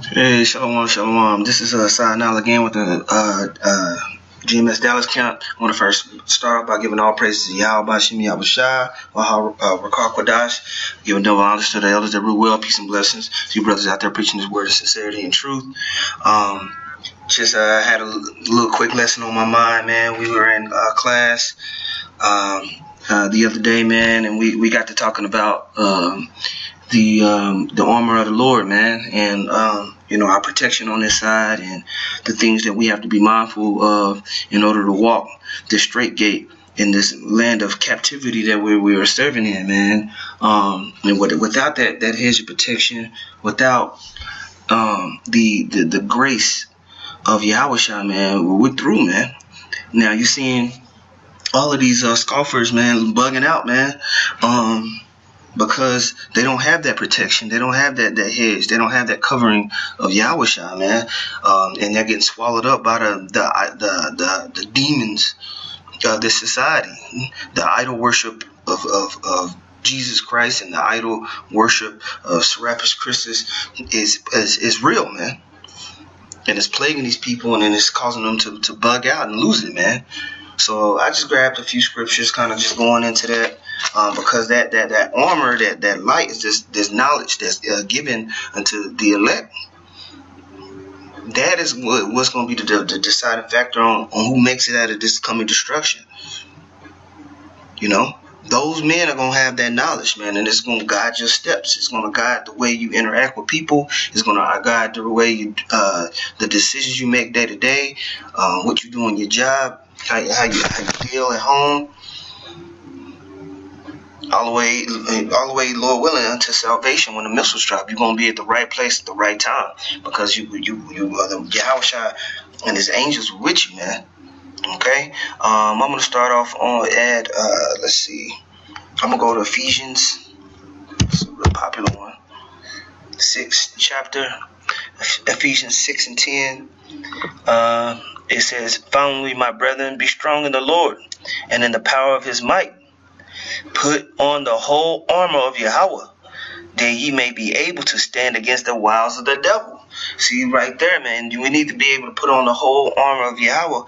Hey, shalom, shalom. This is Sa'anal again with the GMS Dallas camp. I want to first start off by giving all praises to Yahawashi, Yahawashi, Rakar Kwadash, giving double honors to the elders that rule well, peace and blessings to you brothers out there preaching this word of sincerity and truth. Just had a little quick lesson on my mind, man. We were in class the other day, man, and we got to talking about the armor of the Lord, man, and our protection on this side, and the things that we have to be mindful of in order to walk this straight gate in this land of captivity that we are serving in, man. And without that hedge of protection, without the grace of Yahawashi, man, we're through, man. Now you're seeing all of these scoffers, man, bugging out, man. Because they don't have that protection, they don't have that hedge, they don't have that covering of Yahawashi, man, and they're getting swallowed up by the demons of this society, the idol worship of Jesus Christ, and the idol worship of Serapis Christus is real, man, and it's plaguing these people, and then it's causing them to bug out and lose it, man. So I just grabbed a few scriptures, kind of just going into that, because that armor, that light is this knowledge that's given unto the elect. That is what's going to be the deciding factor on who makes it out of this coming destruction. Those men are going to have that knowledge, man, and it's going to guide your steps. It's going to guide the way you interact with people. It's going to guide the way you, the decisions you make day to day, what you do in your job, how you deal at home, all the way, Lord willing, unto salvation. When the missiles drop, you're gonna be at the right place at the right time, because you the Yahawashi and his angels are with you, man. Okay, I'm gonna start off on let's see, I'm gonna go to Ephesians. It's a real popular one. 6th chapter, Ephesians 6 and 10. It says, "Finally, my brethren, be strong in the Lord and in the power of his might. Put on the whole armor of Yahweh, that ye may be able to stand against the wiles of the devil." See right there, man. We need to be able to put on the whole armor of Yahweh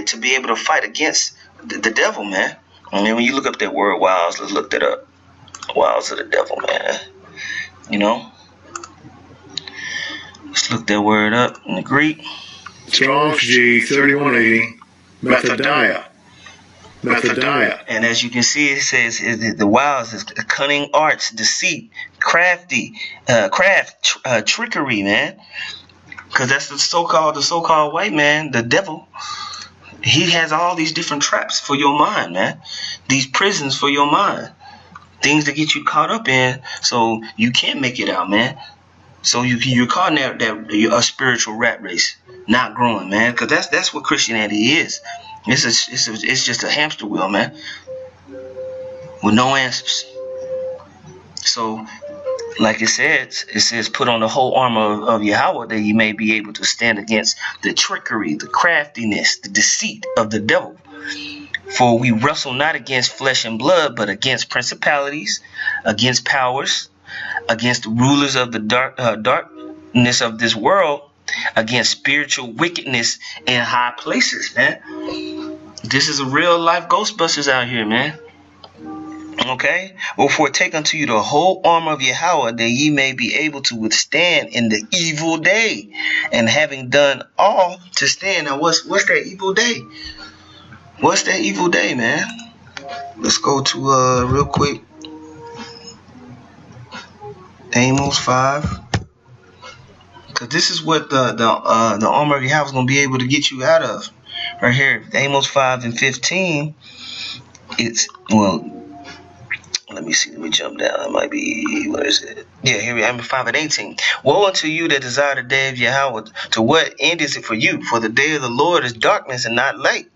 to be able to fight against the devil, man. And then when you look up that word wiles, let's look that up. Wiles of the devil, man. Let's look that word up in the Greek. Strong's G 3180, Methodiah. And as you can see, it says the wiles is cunning arts, deceit, trickery, man. Because that's the so-called white man, the devil. He has all these different traps for your mind, man. These prisons for your mind. Things to get you caught up in so you can't make it out, man. So you're caught in a spiritual rat race, not growing, man. Because that's what Christianity is. It's just a hamster wheel, man, with no answers. So, like it says, put on the whole armor of Yahweh, that you may be able to stand against the trickery, the craftiness, the deceit of the devil. For we wrestle not against flesh and blood, but against principalities, against powers, against the rulers of the darkness of this world, against spiritual wickedness in high places, man. This is a real life Ghostbusters out here, man. Okay? Wherefore take unto you the whole armor of Yahweh, that ye may be able to withstand in the evil day, and having done all to stand. Now what's that evil day? What's that evil day, man? Let's go to real quick, Amos 5. Because this is what the armor of Yahweh is going to be able to get you out of. Right here, Amos 5 and 15. Let me see. Let me jump down. It might be, where is it? Yeah, here we are, 5 and 18. "Woe unto you that desire the day of Yahweh. To what end is it for you? For the day of the Lord is darkness and not light."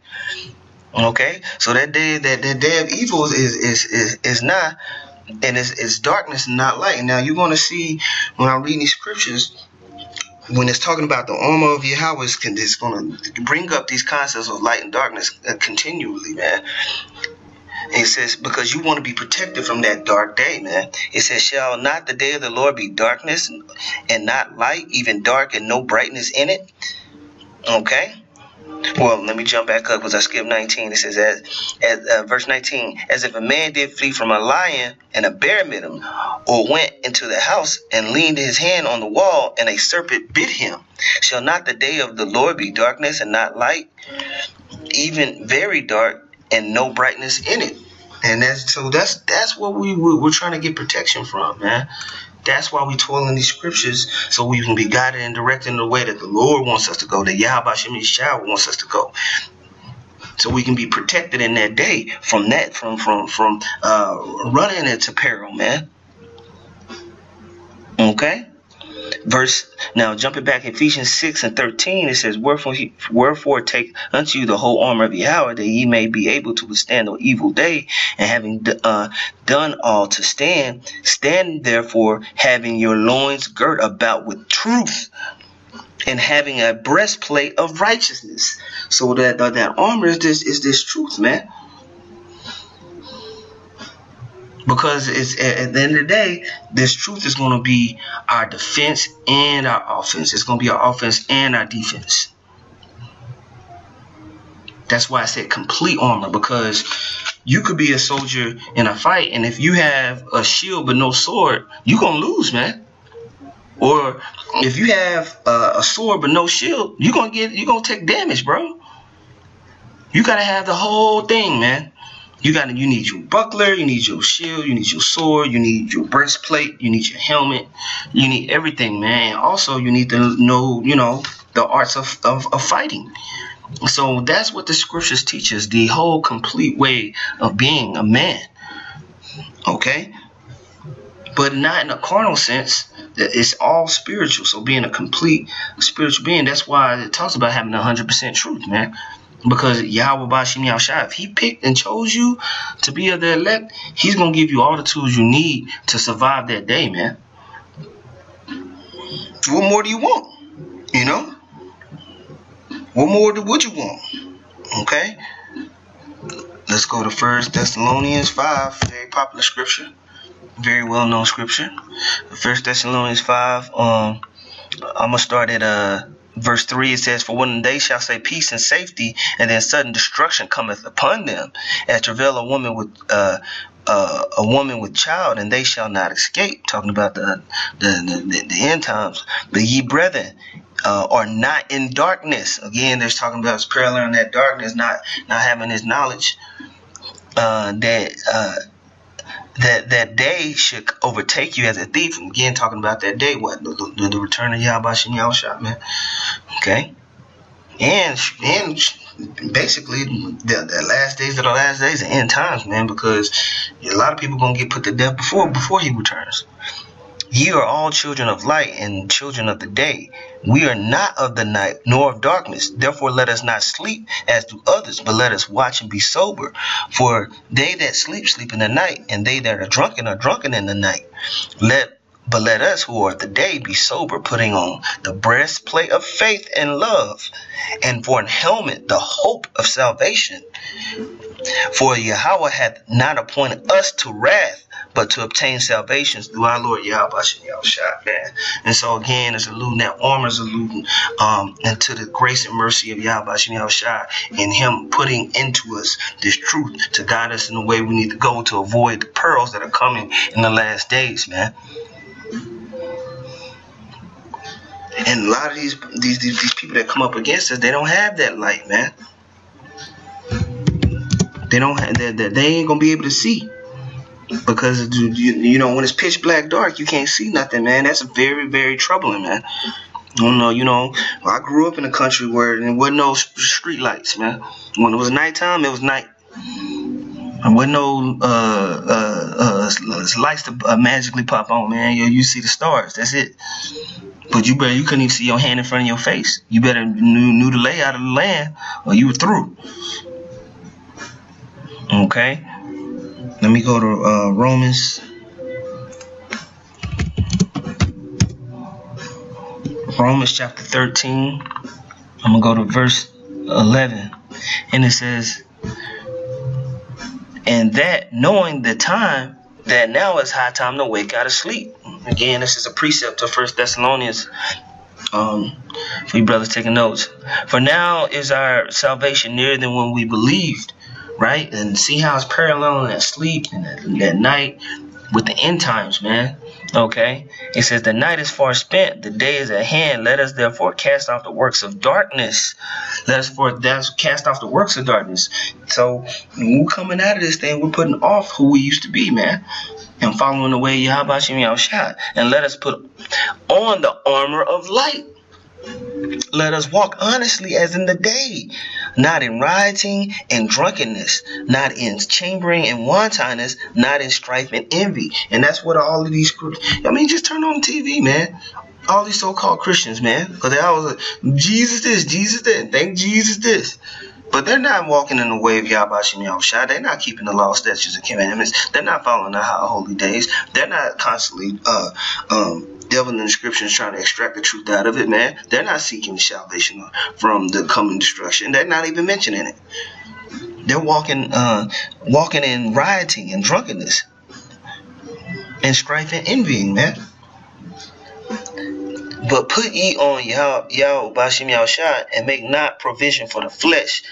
Okay, so that day of evil is not, and it's darkness and not light. And now you're going to see when I'm reading these scriptures, when it's talking about the armor of Yahweh, it's going to bring up these concepts of light and darkness continually, man. It says, because you want to be protected from that dark day, man. It says, shall not the day of the Lord be darkness and not light, even dark and no brightness in it? Okay. Well, let me jump back up because I skipped 19. It says, verse 19, as if a man did flee from a lion and a bear met him, or went into the house and leaned his hand on the wall and a serpent bit him. Shall not the day of the Lord be darkness and not light, even very dark and no brightness in it? And that's what we're trying to get protection from, man. That's why we toil in these scriptures, so we can be guided and directed in the way that the Lord wants us to go, that Yahawashi wants us to go, so we can be protected in that day from running into peril, man. Okay. Now jumping back, Ephesians 6:13, it says, wherefore take unto you the whole armor of Yahweh, that ye may be able to withstand the evil day, and having done all to stand therefore, having your loins girt about with truth, and having a breastplate of righteousness. So that armor is this truth, man. Because it's at the end of the day, this truth is going to be our defense and our offense. It's going to be our offense and our defense. That's why I said complete armor, because you could be a soldier in a fight, and if you have a shield but no sword, you're going to lose, man. Or if you have a sword but no shield, you're going to take damage, bro. You got to have the whole thing, man. You need your buckler, you need your shield, you need your sword, you need your breastplate, you need your helmet, you need everything, man. And also you need to know, the arts of fighting. So that's what the scriptures teach us, the whole complete way of being a man. Okay? But not in a carnal sense. It's all spiritual. So being a complete spiritual being, that's why it talks about having 100% truth, man. Because Yahawashi, if he picked and chose you to be of the elect, he's going to give you all the tools you need to survive that day, man. What more do you want? What more would you want? Okay? Let's go to 1 Thessalonians 5, very popular scripture. Very well-known scripture. 1 Thessalonians 5, I'm going to start at verse 3. It says, for when they shall say peace and safety, and then sudden destruction cometh upon them, as travail a woman with child, and they shall not escape. Talking about the end times. But ye brethren are not in darkness. Again, there's talking about it's paralleling that darkness, not having his knowledge, that day should overtake you as a thief. Again, talking about that day, what the return of Yahawashi, man. Okay, and basically the last days of the last days, the end times, man, because a lot of people gonna get put to death before he returns. Ye are all children of light and children of the day. We are not of the night nor of darkness. Therefore let us not sleep as do others, but let us watch and be sober. For they that sleep, sleep in the night, and they that are drunken in the night. But let us who are of the day be sober, putting on the breastplate of faith and love, and for an helmet the hope of salvation. For Yahweh hath not appointed us to wrath, but to obtain salvation through our Lord Yahawashi, man. And so again, it's alluding, that armor is alluding into the grace and mercy of Yahawashi, and him putting into us this truth to guide us in the way we need to go to avoid the pearls that are coming in the last days, man. And a lot of these people that come up against us, they don't have that light, man. They don't have that. They ain't gonna be able to see, because when it's pitch black dark, you can't see nothing, man. That's very, very troubling, man. I grew up in a country where there wasn't no street lights, man. When it was nighttime, it was night. There wasn't no lights to magically pop on, man. You see the stars. That's it. But you couldn't even see your hand in front of your face. You better knew the layout of the land, or you were through. Okay. Let me go to Romans chapter 13. I'm going to go to verse 11. And it says, And that knowing the time, that now is high time to wake out of sleep. Again, this is a precept of 1 Thessalonians. For you brothers taking notes. For now is our salvation nearer than when we believed, right? And see how it's paralleling that sleep and that night with the end times, man. Okay? It says the night is far spent, the day is at hand. Let us therefore cast off the works of darkness. Let's cast off the works of darkness. So when we're coming out of this thing, we're putting off who we used to be, man. And following the way Yahawashi. And let us put on the armor of light. Let us walk honestly as in the day, not in rioting and drunkenness, not in chambering and wantonness, not in strife and envy. And that's what all of these, just turn on the TV, man. All these so-called Christians, man, because they always like, Jesus this, Jesus that, thank Jesus this. But they're not walking in the way of Yahawashi. They're not keeping the law, statutes, and commandments. They're not following the holy days. They're not constantly delving in the scriptures trying to extract the truth out of it, man. They're not seeking salvation from the coming destruction. They're not even mentioning it. They're walking in rioting and drunkenness and strife and envying, man. But put ye on Yahawashi and make not provision for the flesh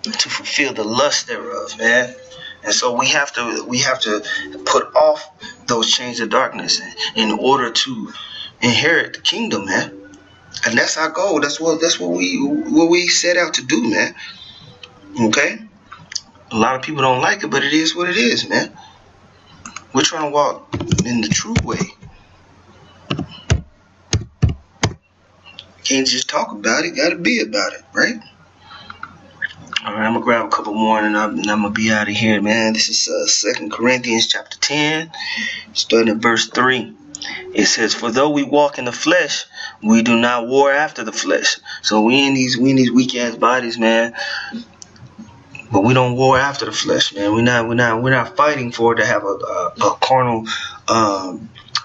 to fulfill the lust thereof, man. And so we have to put off those chains of darkness in order to inherit the kingdom, man. And that's our goal. That's what we set out to do, man. Okay? A lot of people don't like it, but it is what it is, man. We're trying to walk in the true way. Can't just talk about it, gotta be about it, right? Alright, I'm gonna grab a couple more and I'm gonna be out of here, man. This is 2 Corinthians chapter 10, starting at verse 3. It says, for though we walk in the flesh, we do not war after the flesh. So we in these weak ass bodies, man. But we don't war after the flesh, man. We're not fighting for it to have a carnal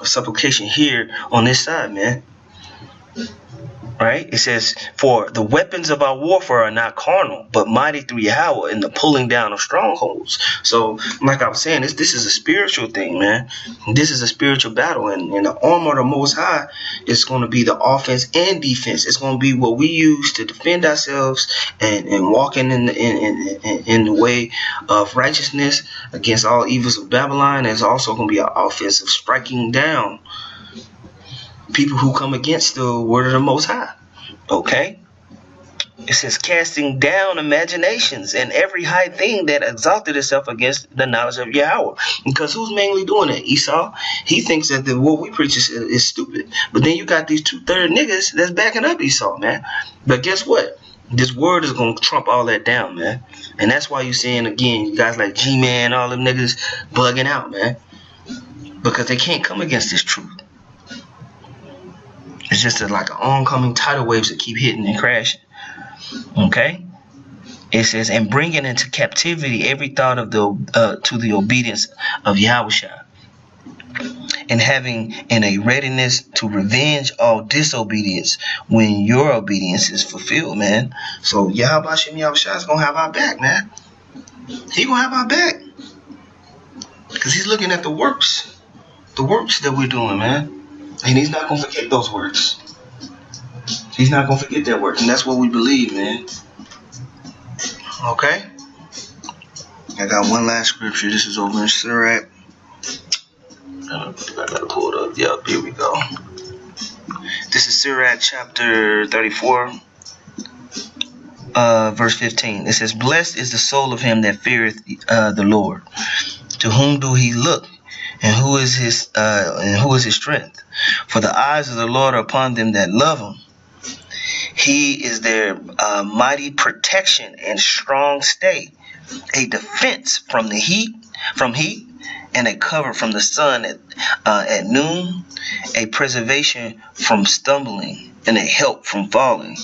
supplication here on this side, man. Right? It says, for the weapons of our warfare are not carnal, but mighty through Yahweh in the pulling down of strongholds. So, like I was saying, this is a spiritual thing, man. This is a spiritual battle. And the armor of the Most High is going to be the offense and defense. It's going to be what we use to defend ourselves and walking in the way of righteousness against all evils of Babylon. There's also going to be an offense of striking down people who come against the word of the Most High. Okay? It says, casting down imaginations and every high thing that exalted itself against the knowledge of Yahweh. Because who's mainly doing it? Esau. He thinks that what we preach is stupid. But then you got these 2/3 niggas that's backing up Esau, man. But guess what? This word is going to trump all that down, man. And that's why you're seeing, again, you guys like G-Man, all them niggas bugging out, man. Because they can't come against this truth. It's just like oncoming tidal waves that keep hitting and crashing. Okay? It says, and bringing into captivity every thought of to the obedience of Yahawashi, and having in a readiness to revenge all disobedience when your obedience is fulfilled, man. So Yahawashi is gonna have our back, man. He gonna have our back, because he's looking at the works that we're doing, man. And he's not going to forget those works. He's not going to forget that work. And that's what we believe, man. Okay? I got one last scripture. This is over in Sirach. I got to pull it up. Yep, here we go. This is Sirach chapter 34, verse 15. It says, blessed is the soul of him that feareth the Lord. To whom do he look? And who is his strength? For the eyes of the Lord are upon them that love him. He is their mighty protection and strong stay, a defense from heat, and a cover from the sun at noon, a preservation from stumbling, and a help from falling.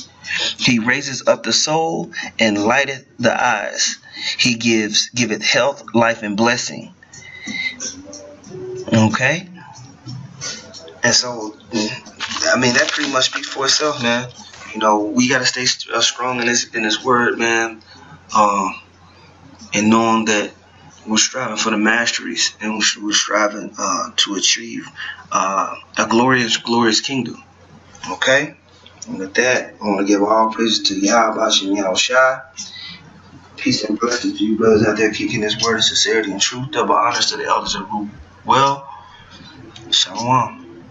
He raises up the soul and lighteth the eyes. He giveth health, life, and blessing. Okay? And so, that pretty much speaks for itself, man. We got to stay strong in this word, man. And knowing that We're striving for the masteries, and we're striving to achieve a glorious, glorious kingdom. Okay? And with that, I want to give all praises to Yahawashi and Yahawashi. Peace and blessings to you brothers out there kicking this word of sincerity and truth. Double honors to the elders of Root. Well, Shalom.